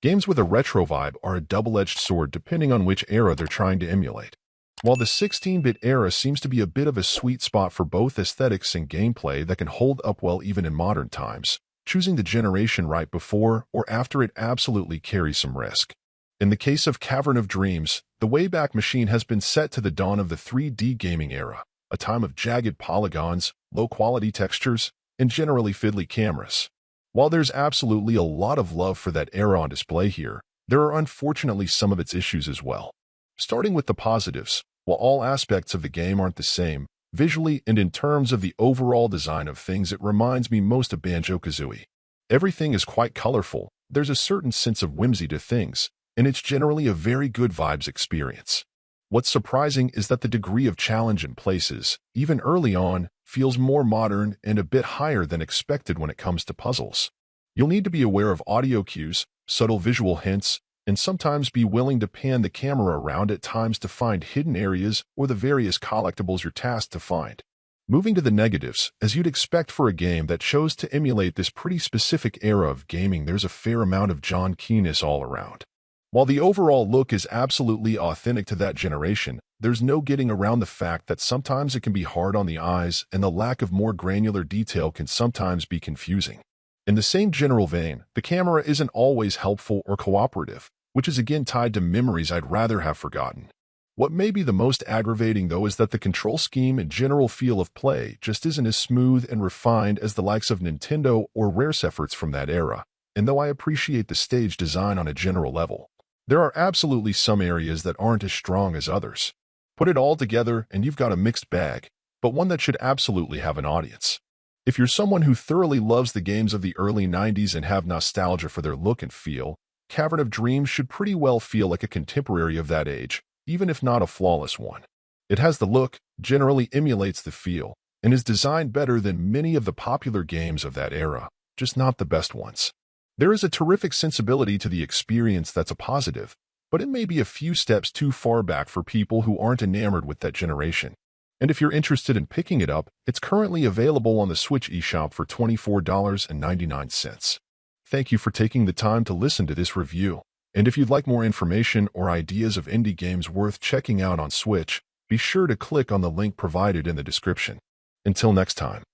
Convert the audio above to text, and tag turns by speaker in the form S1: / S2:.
S1: Games with a retro vibe are a double-edged sword depending on which era they're trying to emulate. While the 16-bit era seems to be a bit of a sweet spot for both aesthetics and gameplay that can hold up well even in modern times, choosing the generation right before or after it absolutely carries some risk. In the case of Cavern of Dreams, the Wayback Machine has been set to the dawn of the 3D gaming era, a time of jagged polygons, low-quality textures, and generally fiddly cameras. While there's absolutely a lot of love for that era on display here, there are unfortunately some of its issues as well. Starting with the positives, while all aspects of the game aren't the same, visually and in terms of the overall design of things, it reminds me most of Banjo-Kazooie. Everything is quite colorful, there's a certain sense of whimsy to things, and it's generally a very good vibes experience. What's surprising is that the degree of challenge in places, even early on, feels more modern and a bit higher than expected when it comes to puzzles. You'll need to be aware of audio cues, subtle visual hints, and sometimes be willing to pan the camera around at times to find hidden areas or the various collectibles you're tasked to find. Moving to the negatives, as you'd expect for a game that chose to emulate this pretty specific era of gaming, there's a fair amount of John-keyness all around. While the overall look is absolutely authentic to that generation, there's no getting around the fact that sometimes it can be hard on the eyes and the lack of more granular detail can sometimes be confusing. In the same general vein, the camera isn't always helpful or cooperative, which is again tied to memories I'd rather have forgotten. What may be the most aggravating though is that the control scheme and general feel of play just isn't as smooth and refined as the likes of Nintendo or Rare's efforts from that era, and though I appreciate the stage design on a general level, there are absolutely some areas that aren't as strong as others. Put it all together and you've got a mixed bag, but one that should absolutely have an audience. If you're someone who thoroughly loves the games of the early 90s and have nostalgia for their look and feel, Cavern of Dreams should pretty well feel like a contemporary of that age, even if not a flawless one. It has the look, generally emulates the feel, and is designed better than many of the popular games of that era, just not the best ones. There is a terrific sensibility to the experience that's a positive, but it may be a few steps too far back for people who aren't enamored with that generation. And if you're interested in picking it up, it's currently available on the Switch eShop for $24.99. Thank you for taking the time to listen to this review. And if you'd like more information or ideas of indie games worth checking out on Switch, be sure to click on the link provided in the description. Until next time.